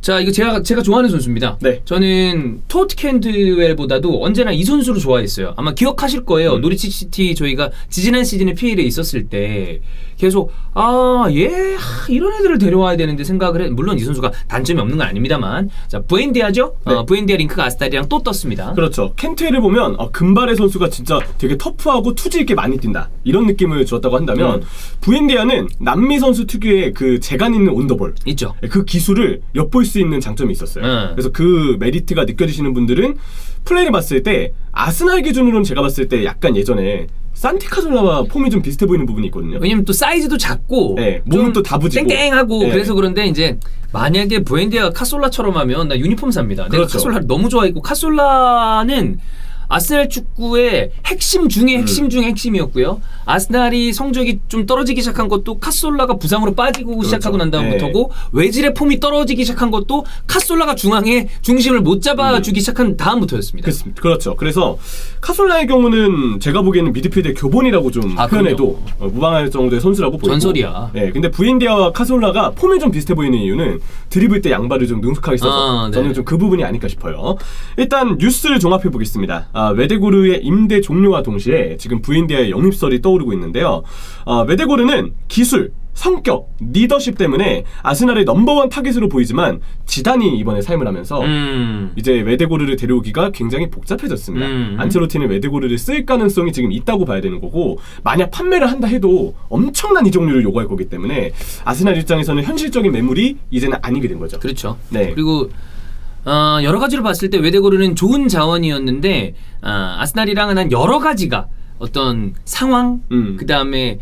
자, 이거 제가 좋아하는 선수입니다. 네. 저는 토트 캔드웰보다도 언제나 이 선수를 좋아했어요. 아마 기억하실 거예요. 노리치 시티 저희가 지지난 시즌에 PL에 있었을 때 계속 이런 애들을 데려와야 되는데 생각을 해. 물론 이 선수가 단점이 없는 건 아닙니다만. 자, 부엔디아죠? 네. 부엔디아 링크가 아스날이랑 또 떴습니다. 그렇죠. 켄트웰을 보면 금발의 선수가 진짜 되게 터프하고 투지 있게 많이 뛴다. 이런 느낌을 주었다고 한다면 부엔디아는 남미 선수 특유의 그 재간 있는 온더볼 있죠. 그 기술을 엿볼 수 있는 장점이 있었어요. 그래서 그 메리트가 느껴지시는 분들은 플레이를 봤을 때 아스날 기준으로는 제가 봤을 때 약간 예전에 산티 카졸라와 폼이 좀 비슷해 보이는 부분이 있거든요. 왜냐면 또 사이즈도 작고 네, 몸은 또 다부지고 땡땡하고 네. 그래서 그런데 이제 만약에 부엔디아가 카솔라처럼 하면 나 유니폼 삽니다. 내가 그렇죠. 카솔라를 너무 좋아했고 카솔라는 아스날 축구의 핵심 중에 핵심 중에 핵심이었고요. 아스날이 성적이 좀 떨어지기 시작한 것도 카솔라가 부상으로 빠지고 그렇죠. 시작하고 난 다음부터고 외질의 폼이 떨어지기 시작한 것도 카솔라가 중앙에 중심을 못 잡아주기 시작한 다음부터였습니다. 그렇죠. 그래서 카솔라의 경우는 제가 보기에는 미드필드의 교본이라고 좀 표현해도 무방할 정도의 선수라고 보이고 전설이야. 네, 근데 부엔디아와 카솔라가 폼이 좀 비슷해 보이는 이유는 드리블 때 양발을 좀 능숙하게 써서 저는 좀 그 부분이 아닐까 싶어요. 일단 뉴스를 종합해 보겠습니다. 웨데고르의 임대 종료와 동시에 지금 부엔디아의 영입설이 떠오르고 있는데요. 웨데고르는 기술, 성격, 리더십 때문에 아스날의 넘버원 타깃으로 보이지만 지단이 이번에 사임을 하면서 이제 웨데고르를 데려오기가 굉장히 복잡해졌습니다. 안첼로티는 웨데고르를 쓸 가능성이 지금 있다고 봐야 되는 거고 만약 판매를 한다 해도 엄청난 이적료를 요구할 거기 때문에 아스날 입장에서는 현실적인 매물이 이제는 아니게 된 거죠. 그렇죠. 네. 그리고 여러 가지로 봤을 때 웨데고르는 좋은 자원이었는데 아스날이랑은 한 여러 가지가 어떤 상황 그 다음에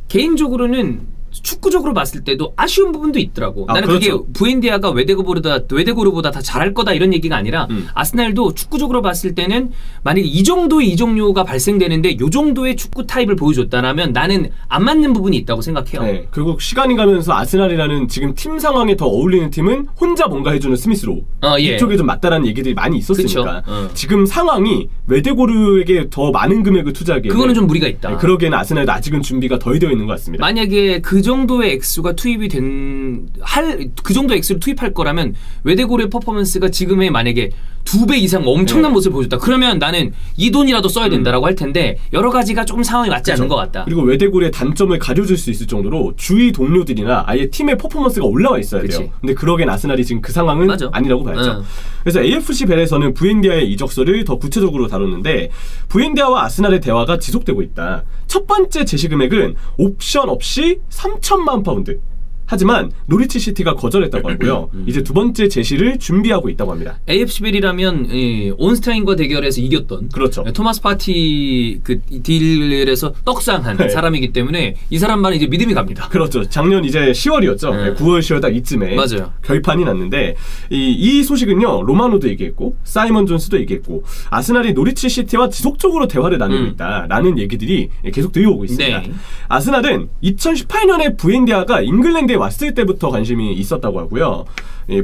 개인적으로는 축구적으로 봤을 때도 아쉬운 부분도 있더라고. 나는 그렇죠. 그게 부엔디아가 웨데고르보다 다 잘할 거다 이런 얘기가 아니라 아스날도 축구적으로 봤을 때는 만약에 이 정도의 이적료가 발생되는데 이 정도의 축구 타입을 보여줬다라면 나는 안 맞는 부분이 있다고 생각해요. 네, 결국 시간이 가면서 아스날이라는 지금 팀 상황에 더 어울리는 팀은 혼자 뭔가 해주는 스미스로 예. 이쪽에 좀 맞다라는 얘기들이 많이 있었으니까 그쵸. 지금 상황이 웨데고르에게 더 많은 금액을 투자하기에는 그거는 좀 무리가 있다. 네, 그러기에는 아스날도 아직은 준비가 덜 되어 있는 것 같습니다. 만약에 그 정도의 액수가 투입이 그 정도 액수를 투입할 거라면 웨데고르의 퍼포먼스가 지금의 만약에 2배 이상 엄청난 모습을 보여줬다. 그러면 나는 이 돈이라도 써야 된다라고 할 텐데 여러 가지가 조금 상황이 맞지 않는 것 같다. 그리고 웨데고르의 단점을 가려줄 수 있을 정도로 주위 동료들이나 아예 팀의 퍼포먼스가 올라와 있어야 돼요. 근데 그러기엔 아스날이 지금 그 상황은 아니라고 봐야죠. 그래서 AFC 벨에서는 부엔디아의 이적설을 더 구체적으로 다뤘는데 부엔디아와 아스날의 대화가 지속되고 있다. 첫 번째 제시 금액은 옵션 없이 3천만 파운드. 하지만 노리치 시티가 거절했다고 하고요. 이제 두 번째 제시를 준비하고 있다고 합니다. AFC 벨이라면 온스타인과 대결에서 이겼던 그렇죠. 토마스 파티 그 딜에서 떡상한 사람이기 때문에 이 사람 말은 이제 믿음이 갑니다. 그렇죠. 작년 이제 10월이었죠. 9월 10월 딱 이쯤에 맞아요. 결판이 났는데 이 소식은요. 로마노도 얘기했고 사이먼 존스도 얘기했고 아스날이 노리치 시티와 지속적으로 대화를 나누고 있다라는 얘기들이 계속 들려오고 있습니다. 네. 아스날은 2018년에 부엔디아가 잉글랜드에 왔을 때부터 관심이 있었다고 하고요.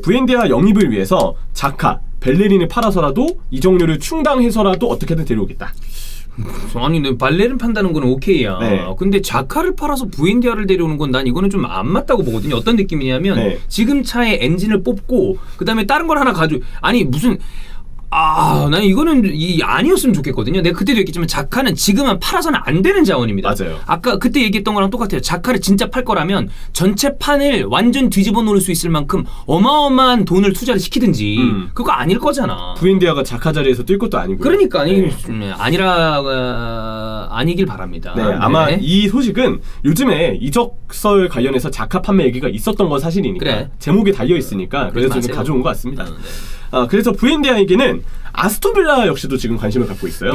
부엔디아 영입을 위해서 자카, 벨레린을 팔아서라도 이적료를 충당해서라도 어떻게든 데려오겠다. 아니 근데 발레린 판다는 건 오케이야. 네. 근데 자카를 팔아서 부엔디아를 데려오는 건 난 이거는 좀 안 맞다고 보거든요. 어떤 느낌이냐면 지금 차에 엔진을 뽑고 그 다음에 다른 걸 하나 가지고 아니 무슨 난 이거는 아니었으면 좋겠거든요. 내가 그때도 얘기했지만 자카는 지금은 팔아서는 안 되는 자원입니다. 맞아요. 아까 그때 얘기했던 거랑 똑같아요. 자카를 진짜 팔 거라면 전체 판을 완전 뒤집어 놓을 수 있을 만큼 어마어마한 돈을 투자를 시키든지 그거 아닐 거잖아. 부엔디아가 자카 자리에서 뛸 것도 아니고요. 그러니까 아니길 바랍니다. 네, 아마 이 소식은 요즘에 이적설 관련해서 자카 판매 얘기가 있었던 건 사실이니까 제목에 달려 있으니까 그래서 좀 가져온 것 같습니다. 그래서 부엔디아에게는 아스톤빌라 역시도 지금 관심을 갖고 있어요.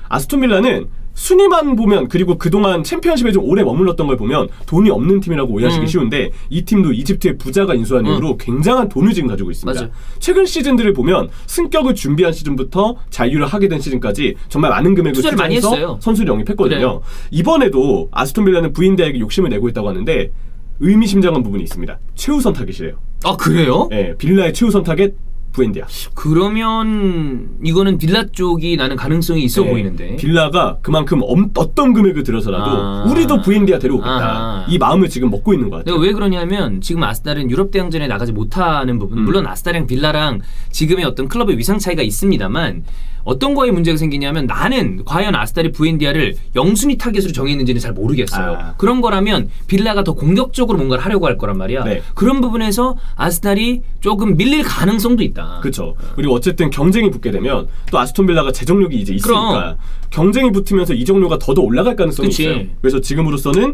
아스톤빌라는 순위만 보면 그리고 그동안 챔피언십에 좀 오래 머물렀던 걸 보면 돈이 없는 팀이라고 오해하시기 쉬운데 이 팀도 이집트의 부자가 인수한 이후로 굉장한 돈을 지금 가지고 있습니다. 맞아. 최근 시즌들을 보면 승격을 준비한 시즌부터 잔류를 하게 된 시즌까지 정말 많은 금액을 투자를 많이 투자해서 했어요. 선수를 영입했거든요. 이번에도 아스톤빌라는 부엔디아에게 욕심을 내고 있다고 하는데 의미심장한 부분이 있습니다. 최우선 타깃이래요. 아 그래요? 네, 빌라의 최우선 타겟 부엔디아. 그러면 이거는 빌라 쪽이 나는 가능성이 있어 보이는데. 빌라가 그만큼 어떤 금액을 들여서라도 우리도 부엔디아 데려오겠다. 이 마음을 지금 먹고 있는 것 같아요. 내가 왜 그러냐면 지금 아스날은 유럽 대항전에 나가지 못하는 부분, 물론 아스날이랑 빌라랑 지금의 어떤 클럽의 위상 차이가 있습니다만 어떤 거에 문제가 생기냐면 나는 과연 아스날이 부엔디아를 영순위 타겟으로 정했는지는 잘 모르겠어요. 그런 거라면 빌라가 더 공격적으로 뭔가를 하려고 할 거란 말이야. 네. 그런 부분에서 아스날이 조금 밀릴 가능성도 있다. 그렇죠. 그리고 어쨌든 경쟁이 붙게 되면 또 아스톤 빌라가 재정력이 이제 있으니까 그럼. 경쟁이 붙으면서 이적료가 더 올라갈 가능성이 그치. 있어요. 그래서 지금으로서는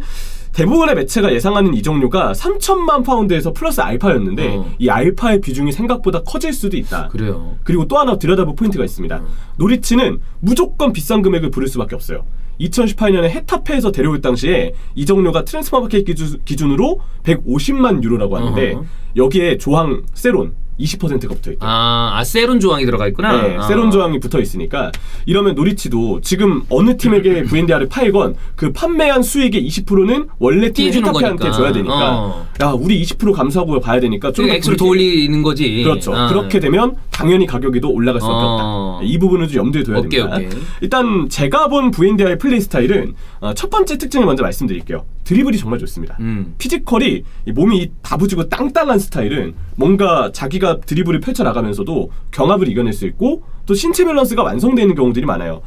대부분의 매체가 예상하는 이적료가 3천만 파운드에서 플러스 알파였는데 이 알파의 비중이 생각보다 커질 수도 있다. 그래요. 그리고 또 하나 들여다볼 포인트가 있습니다. 노리치는 무조건 비싼 금액을 부를 수밖에 없어요. 2018년에 헤타페에서 데려올 당시에 이적료가 트랜스퍼마켓 기준으로 150만 유로라고 하는데 여기에 조항 세론 20%가 붙어있다. 세론 조항이 들어가 있구나. 네, 세론 조항이 붙어 있으니까 이러면 노리치도 지금 어느 팀에게 부엔디아를 팔건 그 판매한 수익의 20%는 원래 팀 헤타페한테 줘야 되니까 야 우리 20% 감수하고 봐야 되니까 좀 액수를 더 올리는 거지. 그렇죠. 그렇게 되면 당연히 가격이 더 올라갈 수밖에 없다. 이 부분은 좀 염두에 둬야 됩니다. 일단 제가 본 부엔디아의 플레이 스타일은 첫 번째 특징을 먼저 말씀드릴게요. 드리블이 정말 좋습니다. 피지컬이 몸이 다부지고 땅땅한 스타일은 뭔가 자기가 드리블을 펼쳐나가면서도 경합을 이겨낼 수 있고 또 신체 밸런스가 완성되어 있는 경우들이 많아요.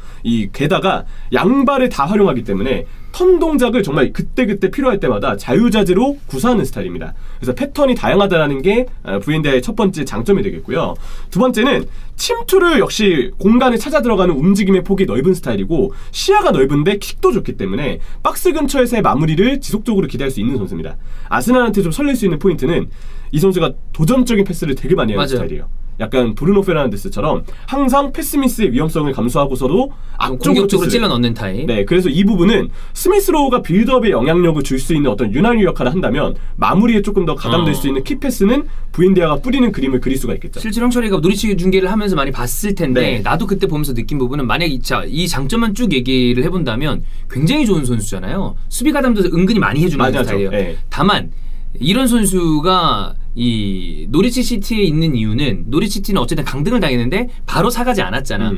게다가 양발을 다 활용하기 때문에 턴 동작을 정말 그때그때 필요할 때마다 자유자재로 구사하는 스타일입니다. 그래서 패턴이 다양하다는 게 부엔디아의 첫 번째 장점이 되겠고요. 두 번째는 침투를 역시 공간에 찾아 들어가는 움직임의 폭이 넓은 스타일이고 시야가 넓은데 킥도 좋기 때문에 박스 근처에서의 마무리를 지속적으로 기대할 수 있는 선수입니다. 아스날한테 좀 설렐 수 있는 포인트는 이 선수가 도전적인 패스를 되게 많이 하는 스타일이에요. 약간 브루노 페르난데스처럼 항상 패스미스의 위험성을 감수하고서도 공격적으로 찔러 넣는 타입. 네, 그래서 이 부분은 스미스로우가 빌드업에 영향력을 줄 수 있는 어떤 유난히 역할을 한다면 마무리에 조금 더 가담될 수 있는 키패스는 부엔디아가 뿌리는 그림을 그릴 수가 있겠죠. 실제 형철이가 노리치 중계를 하면서 많이 봤을 텐데 나도 그때 보면서 느낀 부분은 만약 이 장점만 쭉 얘기를 해본다면 굉장히 좋은 선수잖아요. 수비 가담도 은근히 많이 해주는 스타일이에요. 네. 다만 이런 선수가 이 노리치 시티에 있는 이유는 노리치 시티는 어쨌든 강등을 당했는데 바로 사가지 않았잖아.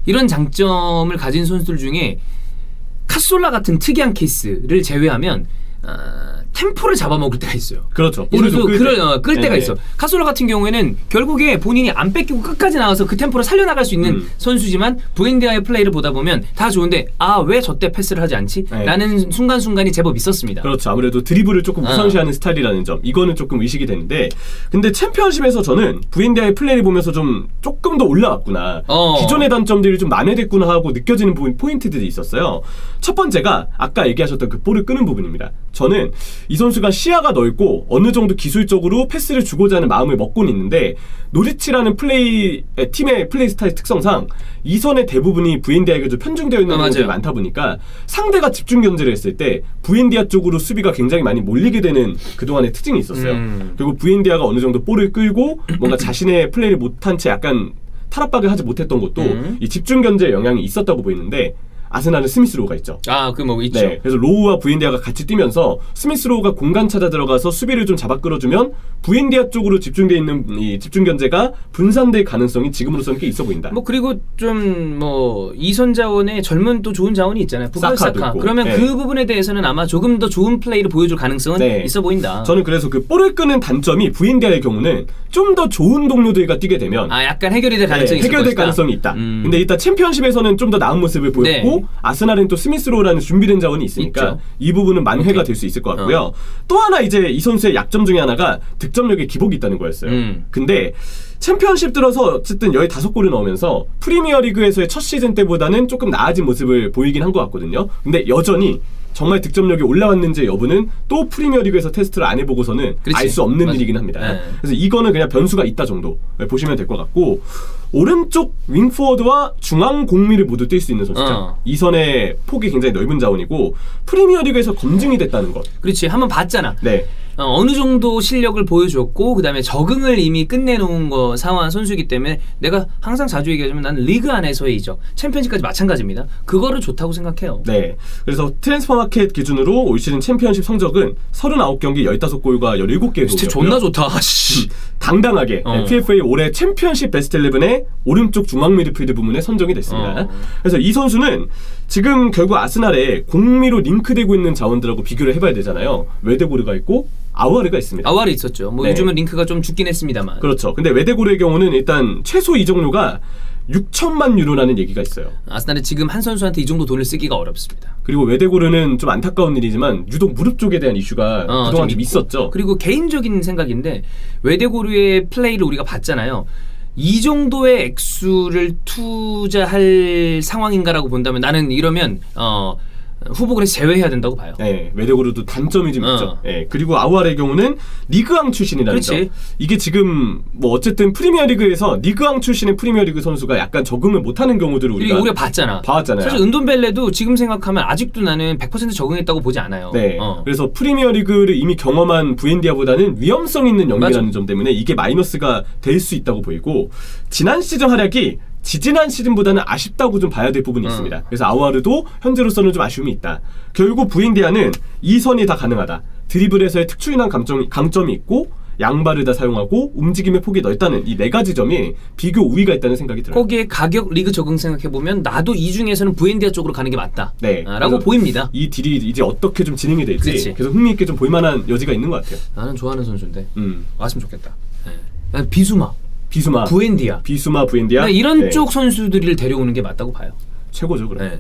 이런 장점을 가진 선수들 중에 카솔라 같은 특이한 케이스를 제외하면 템포를 잡아먹을 때가 있어요. 그렇죠. 끌 때가 있어. 카솔라 같은 경우에는 결국에 본인이 안 뺏기고 끝까지 나와서 그 템포를 살려나갈 수 있는 선수지만 부엔디아의 플레이를 보다 보면 다 좋은데 왜 저때 패스를 하지 않지? 라는 순간순간이 제법 있었습니다. 그렇죠. 아무래도 드리블을 조금 우선시하는 스타일이라는 점 이거는 조금 의식이 되는데 근데 챔피언십에서 저는 부엔디아의 플레이를 보면서 조금 더 올라왔구나. 기존의 단점들이 좀 만회됐구나 하고 느껴지는 포인트들이 있었어요. 첫 번째가 아까 얘기하셨던 그 볼을 끄는 부분입니다. 저는 이 선수가 시야가 넓고 어느 정도 기술적으로 패스를 주고자 하는 마음을 먹고는 있는데 노리치라는 팀의 플레이 스타일 특성상 이선의 대부분이 부엔디아에게 좀 편중되어 있는 경우들이 많다 보니까 상대가 집중 견제를 했을 때 부엔디아 쪽으로 수비가 굉장히 많이 몰리게 되는 그동안의 특징이 있었어요. 그리고 부엔디아가 어느 정도 볼을 끌고 뭔가 자신의 플레이를 못한 채 약간 탈압박을 하지 못했던 것도 이 집중 견제에 영향이 있었다고 보이는데 아스날은 스미스로우가 있죠. 있죠. 네, 그래서 로우와 부엔디아가 같이 뛰면서 스미스로우가 공간 찾아 들어가서 수비를 좀 잡아 끌어주면 부엔디아 쪽으로 집중되어 있는 이 집중 견제가 분산될 가능성이 지금으로서는 꽤 있어 보인다. 그리고 좀 이선 자원에 젊은 또 좋은 자원이 있잖아요. 사카. 그러면 그 부분에 대해서는 아마 조금 더 좋은 플레이를 보여줄 가능성은 있어 보인다. 저는 그래서 그 볼을 끄는 단점이 부엔디아의 경우는 좀 더 좋은 동료들과 뛰게 되면 약간 해결이 될 가능성이 있을 해결될 가능성이 있다. 근데 일단 챔피언십에서는 좀 더 나은 모습을 보였고 아스날은 또 스미스로우라는 준비된 자원이 있으니까 있죠. 이 부분은 만회가 될 수 있을 것 같고요. 또 하나 이제 이 선수의 약점 중에 하나가 득점력에 기복이 있다는 거였어요. 근데 챔피언십 들어서 어쨌든 15골을 넣으면서 프리미어리그에서의 첫 시즌 때보다는 조금 나아진 모습을 보이긴 한 것 같거든요. 근데 여전히 정말 득점력이 올라왔는지의 여부는 또 프리미어리그에서 테스트를 안 해보고서는 알 수 없는 일이긴 합니다. 그래서 이거는 그냥 변수가 있다 정도 보시면 될 것 같고 오른쪽 윙포워드와 중앙 공미를 모두 뛸 수 있는 선수죠. 이선의 폭이 굉장히 넓은 자원이고 프리미어리그에서 검증이 됐다는 것. 그렇지, 한번 봤잖아. 네. 어느 정도 실력을 보여줬고 그다음에 적응을 이미 끝내놓은 거 상황 선수이기 때문에 내가 항상 자주 얘기하지만 나는 리그 안에서의 이적, 챔피언십까지 마찬가지입니다. 그거를 좋다고 생각해요. 네. 그래서 트랜스퍼마켓 기준으로 올 시즌 챔피언십 성적은 39경기 15골과 17개의 진짜 존나 좋다. 당당하게 PFA 올해 챔피언십 베스트 11의 오른쪽 중앙 미드필드 부문에 선정이 됐습니다. 그래서 이 선수는 지금 결국 아스날에 공미로 링크되고 있는 자원들하고 비교를 해봐야 되잖아요. 웨데고르가 있고 아우아르가 있습니다. 아우아르 있었죠. 뭐 네. 요즘은 링크가 좀 죽긴 했습니다만. 그렇죠. 근데 웨데고르의 경우는 일단 최소 이적료가 6천만 유로라는 얘기가 있어요. 아스날은 지금 한 선수한테 이 정도 돈을 쓰기가 어렵습니다. 그리고 웨데고르는 좀 안타까운 일이지만 유독 무릎 쪽에 대한 이슈가 그동안 좀 있었죠. 그리고 개인적인 생각인데 웨데고르의 플레이를 우리가 봤잖아요. 이 정도의 액수를 투자할 상황인가라고 본다면 나는 이러면 후보군에서 제외해야 된다고 봐요. 네, 웨데고르도 단점이 좀 있죠. 네, 그리고 아우아르의 경우는 리그왕 출신이라는 점. 이게 지금 뭐 어쨌든 프리미어리그에서 리그왕 출신의 프리미어리그 선수가 약간 적응을 못하는 경우들을 우리가 봤잖아요. 봐왔잖아요. 사실 은돈벨레도 지금 생각하면 아직도 나는 100% 적응했다고 보지 않아요. 네, 그래서 프리미어리그를 이미 경험한 부엔디아보다는 위험성 있는 연기라는 점 때문에 이게 마이너스가 될 수 있다고 보이고 지난 시즌 활약이 지지난 시즌보다는 아쉽다고 좀 봐야 될 부분이 있습니다. 그래서 아우아르도 현재로서는 좀 아쉬움이 있다. 결국 부엔디아는 이 선이 다 가능하다. 드리블에서의 특출난 강점이 있고 양발을 다 사용하고 움직임의 폭이 넓다는 이 네 가지 점이 비교 우위가 있다는 생각이 들어요. 거기에 가격 리그 적응 생각해보면 나도 이 중에서는 부엔디아 쪽으로 가는 게 맞다. 네, 라고 보입니다. 이 딜이 이제 어떻게 좀 진행이 될지 그치. 그래서 흥미있게 좀 볼만한 여지가 있는 것 같아요. 나는 좋아하는 선수인데 왔으면 좋겠다. 네. 비수마, 비수마, 부엔디아, 비수마, 부엔디아 이런 쪽 선수들을 데려오는 게 맞다고 봐요. 최고죠, 그럼. 네.